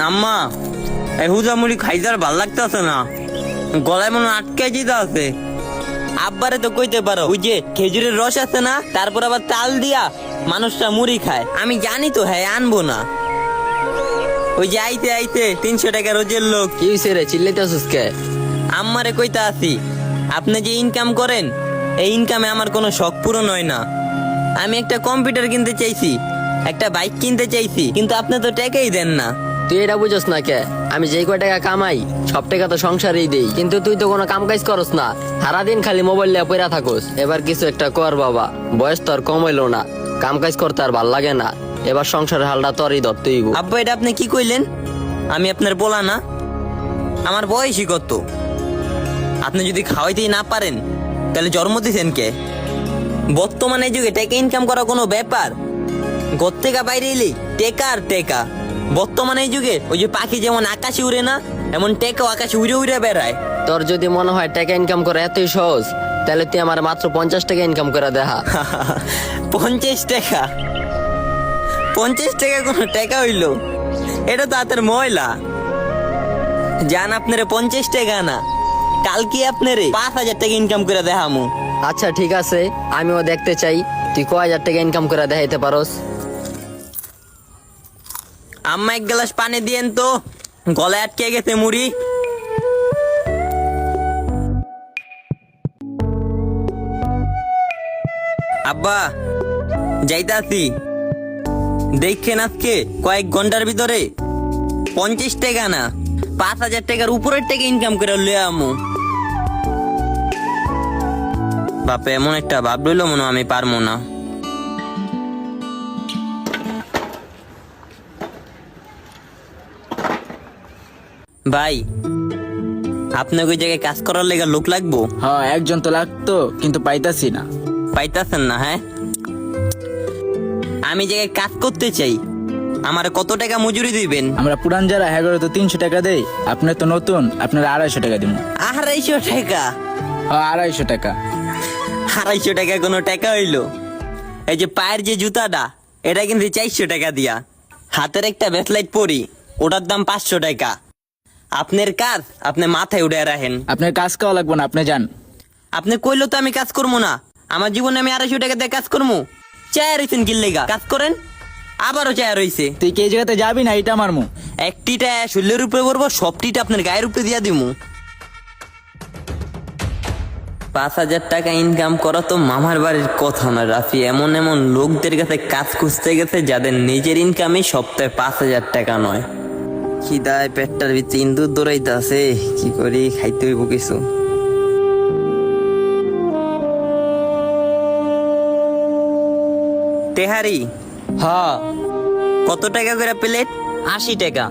আম্মা এই হুজামুড়ি খাইতে আর ভাল লাগতেছে না, গলায় মনে আটকে যেতে আছে। আব্বারে তো কইতে পারো ওই যে খেজুরের রস আছে না, তারপর আবার তাল দিয়া মানুষটা মুড়ি খায়। আমি জানি তো, হ্যাঁ আনবো না। ওই যে আইতে আইতে 300 টাকা রোজের লোক। কি হইছে রে, চিল্লাইতেছিস কে? আম্মারে কইতা আছি, আপনি যে ইনকাম করেন এই ইনকামে আমার কোনো শখ পূরণ হয় না। আমি একটা কম্পিউটার কিনতে চাইছি, একটা বাইক কিনতে চাইছি, কিন্তু আপনি তো টাকাই দেন না। তুই এটা বুঝস না কে? আমি যেই কয় টাকা কামাই সব টাকা তো সংসারেই দেই, কিন্তু তুই তো কোনো কাম কাজ করস না, সারাদিন খালি মোবাইল নিয়ে পড়া থাকস। এবার কিছু একটা কর বাবা, বয়স তো আর কম হইলো না, কাম কাজ করতে আর ভাল লাগে না। এবার সংসারের হালটা তোরই ধরতেই। আব্বা এটা আপনি কি কইলেন? আমি আপনার বলা না, আমার বয়সই কত। আপনি যদি খাওয়াইতেই না পারেন তাহলে জন্ম দিয়েছেন কে? বর্তমানে যুগে টাকা ইনকাম করা কোনো ব্যাপার? ঘর থেকে বাইরে এলি টেকা আর টেকা। বর্তমানে এই যুগে ওই যে পাখি যেমন আকাশে উড়ে না, এমন টেকাও আকাশে উড়ে উড়ে বেড়ায়। তোর যদি মনে হয় টাকা ইনকাম করা এতই সহজ, তাহলে তুই আমার মাত্র 50 টাকা ইনকাম করে দেখা। 50 টাকা? 50 টাকা কোনো টাকা হইলো? এটা তো হাতের ময়লা। জান আপনারে 50 টাকা না, কালকে আপনারে 5000 টাকা ইনকাম করে দেখামু। আচ্ছা ঠিক আছে, আমিও দেখতে চাই তুই কয় হাজার টাকা ইনকাম করে দেখাইতে পারস। আম্মা এক গ্লাস পানি দিয়েন তো, গলায় আটকে গেছে মুড়ি। আব্বা যাইতাছি, দেখছেন আজকে কয়েক ঘন্টার ভিতরে 50 টাকা না 5000 টাকার উপরের টাকা ইনকাম করে লয়ে আমু। বাপে এমন একটা ভাব রইল মনে হয় আমি পারবো না। ভাই আপনাকে ওই জায়গায় কাজ করার লেগে লোক লাগবো? হ্যাঁ, একজন তো লাগতো কিন্তু পাইতাছি না। পাইতাছেন না? হ্যাঁ, আমি জায়গায় কাজ করতে চাই, আমার কত টাকা মজুরি দিবেন? আমরা পুরান যারা হ্যাঁ তো 300 টাকা দেই, আপনার তো নতুন, আপনার 250 টাকা দিব। 250 টাকা? হ্যাঁ 250 টাকা। 250 টাকা কোনো টাকা হইলো? এই যে পায়ের যে জুতাটা এটা কিন্তু 400 টাকা দিয়া, হাতের একটা ব্রেসলাইট পরি ওটার দাম 500 টাকা। আপনার কাজ আপনি মাথায় উঠে রাখেন। আপনার কাজ খাওয়া লাগবে না, আপনি যান। আপনি কইলো তো আমি কাজ করবো না, আমার জীবনে আমি 250 টাকা দিয়ে কাজ করবো? চায়া রয়েছেন কি লেগা? কাজ করেন। আবারও চায়া রয়েছে। তুই কি এই জায়গাতে যাবি না? এটা মারমু। একটিটা শরীরের উপরে পড়বো, সবটিটা আপনার গায়ের উপরে দিয়া দিমু। 5000 টাকা ইনকাম করা তো মামার বাড়ির কথা না রাফি। এমন এমন লোকদের কাছে কাজ খুঁজতে গেছে যাদের নিজের ইনকামই সপ্তাহে 5000 টাকা নয়। খিদায় পেটটার ভিতরে ইন্দুর দৌড়াইতে আছে, কি করি, খাইতে হইব কিছু। তেহারি? হ্যাঁ। কত টাকা করে প্লেট? 80 টাকা।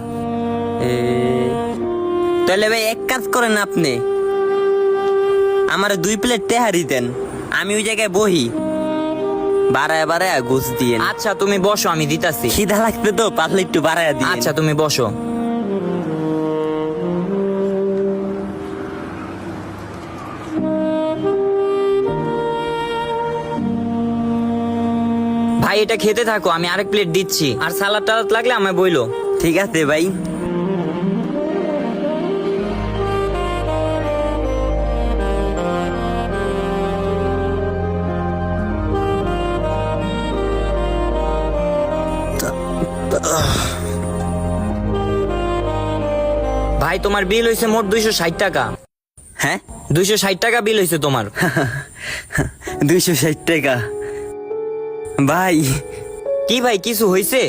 তাহলে ভাই এক কাজ করেন, আপনি আমার 2 প্লেট তেহারি দেন, আমি ওই জায়গায় বহি, বাড়ায় বাড়ায় ঘুষ দিয়ে। আচ্ছা তুমি বসো, আমি দিতাছি। খিদা লাগবে তো, পাতলে একটু বাড়ায় দিই। আচ্ছা তুমি বসো। ভাই এটা খেতে থাকো, আমি আরেক প্লেট দিচ্ছি, আর সালাদ টালাদ লাগলে আমায় বইলো। ঠিক আছে ভাই। ভাই তোমার বিল হয়েছে মোট 260 টাকা। হ্যাঁ 260 টাকা বিল হয়েছে তোমার। 260 টাকা? ভাই কি ভাই কিছু হয়েছে?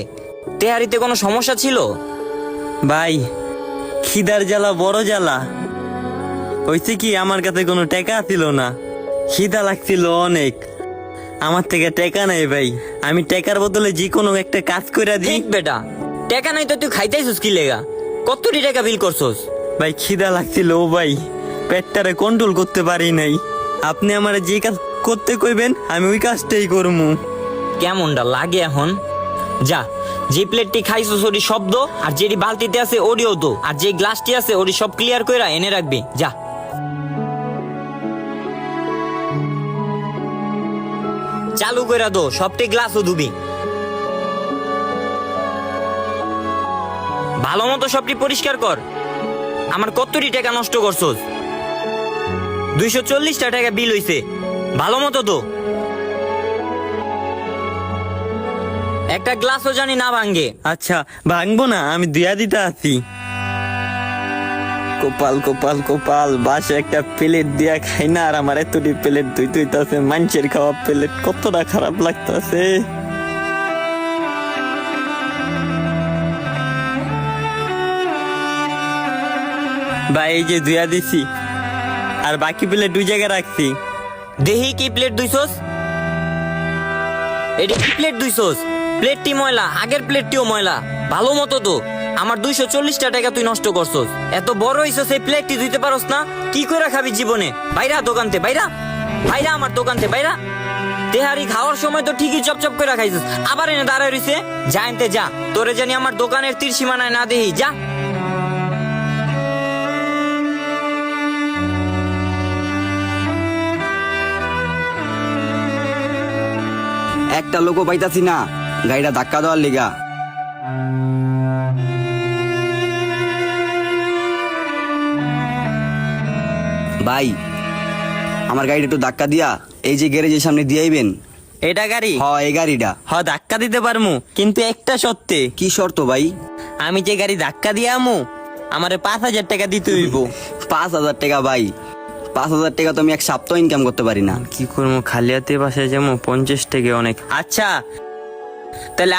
তেহারিতে কোনো সমস্যা ছিল? ভাই খিদার জ্বালা বড় জ্বালা হয়েছে কি, আমার কাছে কোনো টাকা ছিল না, খিদা লাগছিল অনেক, আমার থেকে টাকা নাই ভাই। আমি টাকার বদলে যে কোনো একটা কাজ করে দিই। ঠিক বেটা, টাকা নাই তো তুই খাইতেছিস কি লেগা? কতটি টাকা বিল করছস? ভাই খিদা লাগছিল ও ভাই, পেটটারে কন্ট্রোল করতে পারি নাই। আপনি আমার যে কাজ করতে কইবেন আমি ওই কাজটাই করবো। কেমনটা লাগে এখন? যা, যে প্লেটটি খাইছস ওটি শব্দ, আর যেটি বালতিতে আছে ওডিও তো, আর যে গ্লাসটি আছে ওটি সব ক্লিয়ার কইরা এনে রাখবি। যা। চালু কইরা দো, সবটি গ্লাসও ধুবি। ভালো মতো সবটি পরিষ্কার কর। আমার কতটি টাকা নষ্ট করছস? 240 টাকা বিল হইছে, ভালো মতো তো। একটা গ্লাসও জানি না ভাঙ্গে। আচ্ছা ভাঙবো না, আমি দিয়া দিতে আছি। কপাল কপাল কপাল, বাসে একটা প্লেট দিয়া খাই না, আর আমার এতটি প্লেট ধুইতে মানুষের খাওয়া প্লেট, কতটা খারাপ লাগতেছে। ভাই এই যে ধুয়া দিছি, আর বাকি প্লেট 2 জায়গায় রাখছি। দেহি কি প্লেট ধুইছস? এটি কি প্লেট ধুইছস? প্লেটটি ময়লা, আগের প্লেটটিও ময়লা, ভালো মতো তো। আমার 240 টাকা তুই নষ্ট করছস। এত বড় হইছস, এই প্লেটটি ধুইতে পারস না? কি করে খাবি জীবনে? বাইরা দোকানতে, বাইরা বাইরা আমার দোকানতে বাইরা। তেহারি খাওয়ার সময় তো ঠিকই চপচপ করে খাইছিস, আবার এনে দাঁড়ায় রইছে। যা এনতে যা, তোরে জানি আমার দোকানের তীরসীমানায় না দেহি, যা। একটা লোকও পাইতাছি না গাড়িটা ধাক্কা দেওয়ার লিগা। ভাই আমার গাড়িটা একটু ধাক্কা দিয়া এই যে গ্যারেজের সামনে দিয়ে আইবেন। এটা গাড়ি? এই গাড়িটা ধাক্কা দিতে পারমু, কিন্তু একটা শর্তে। কি শর্ত ভাই? আমি যে গাড়ি ধাক্কা দিয়ে আমু, আমারে 5,000 টাকা দিতে হইব। 5,000 টাকা? ভাই 5,000 টাকা তো আমি এক সপ্তাহ ইনকাম করতে পারি না। কি করবো, খালি হাতে বাসায় যাবো? 50 টাকা অনেক। আচ্ছা তাহলে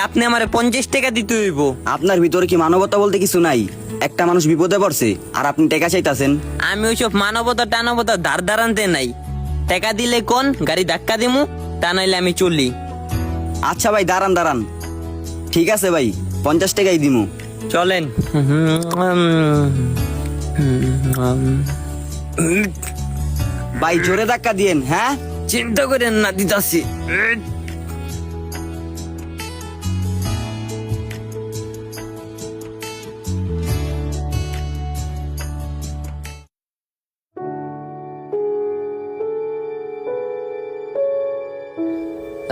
আপনি আমারে 50 টাকা দিতে হইব। আপনার ভিতরে কি মানবতা বলতে কিছু নাই? একটা মানুষ বিপদে পড়ছে আর আপনি টাকা চাইতাছেন। আমি ওইসব মানবতা টানবতা ধার ধারানতে নাই। টাকা দিলে কোন গাড়ি ধাক্কা দিমু, তা নাইলে আমি চলি। আচ্ছা ভাই দাঁড়ান দাঁড়ান, ঠিক আছে ভাই 50 টাকাই দিমু। চলেন। ভাই জোরে ধাক্কা দিয়েন। হ্যাঁ চিন্তা করেন না, দিতাছি।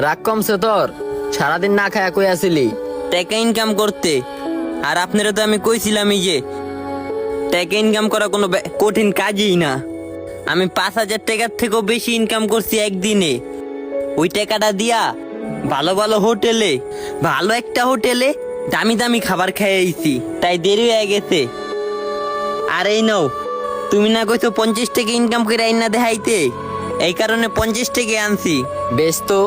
রাগ কমছে তোর? সারাদিন না খায়া কই আসিলি? টাকা ইনকাম করতে। আর আপনারা তো আমি কইছিলামই যে টাকা ইনকাম করা কোনো কঠিন কাজই না। আমি 5,000 টাকার থেকেও বেশি ইনকাম করছি একদিনে। ওই টাকাটা দিয়া ভালো ভালো হোটেলে, ভালো একটা হোটেলে দামি দামি খাবার খেয়ে আইছি, তাই দেরি হয়ে গেছে। আর এই নাও, তুমি না কইছো 50 টাকা ইনকাম করে আইনা দেখাইতে, এই কারণে 50 টাকা আনছি। বেশ তো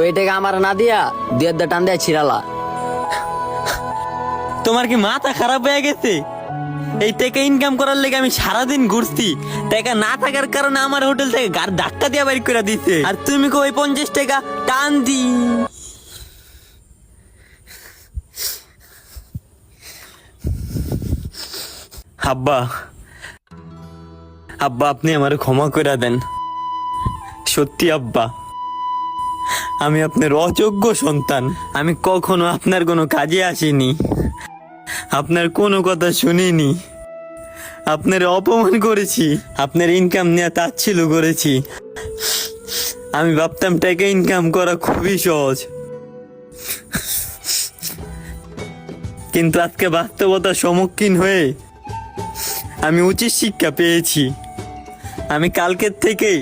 এই টাকা আমার না দিয়া 2 টান দেয়া ছিড়ালা। তোমার কি মাথা খারাপ হয়ে গেছে? এই টাকা ইনকাম করার লেগে আমি সারাদিন ঘুরছি, টাকা না থাকার কারণে আমার হোটেল থেকে গাড়ি ধাক্কা দিয়ে বাইর করে দিছে, আর তুমি কই 50 টাকা টান দি। আব্বা আব্বা আপনি আমার ক্ষমা করে দেন। সত্যি আব্বা, আমি আপনার অযোগ্য সন্তান। আমি কখনো আপনার কোনো কাজে আসিনি, আপনার কোনো কথা শুনিনি, আপনার অপমান করেছি, আপনার ইনকাম নিয়ে তাচ্ছিল্য করেছি। আমি ভাবতাম টাকা ইনকাম করা খুবই সহজ, কিন্তু আজকে বাস্তবতার সম্মুখীন হয়ে আমি উচিত শিক্ষা পেয়েছি। আমি কালকের থেকেই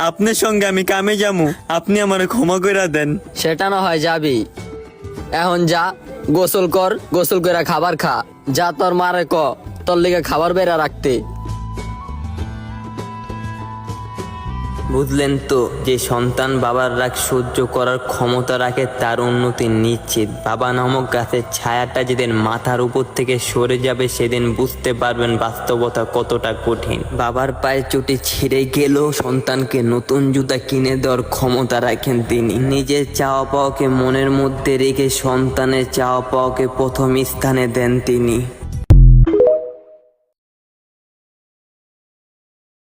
আপনার সঙ্গে আমি কামে যাবো, আপনি আমার ক্ষমা করে দেন। সেটা না হয় যাবি, এখন যা গোসল কর, গোসল করে খাবার খা। যা তোর মারে তোর লিগে খাবার বেড়া রাখতে। বুঝলেন তো, যে সন্তান বাবার রাগ সহ্য করার ক্ষমতা রাখে তার উন্নতি নিশ্চিত। বাবা নামক গাছের ছায়াটা যেদিন মাথার উপর থেকে সরে যাবে সেদিন বুঝতে পারবেন বাস্তবতা কতটা কঠিন। বাবার পায়ে চটি ছিঁড়ে গেলেও সন্তানকে নতুন জুতা কিনে দেওয়ার ক্ষমতা রাখেন তিনি। নিজের চাওয়া পাওয়াকে মনের মধ্যে রেখে সন্তানের চাওয়া পাওয়াকে প্রথম স্থানে দেন তিনি।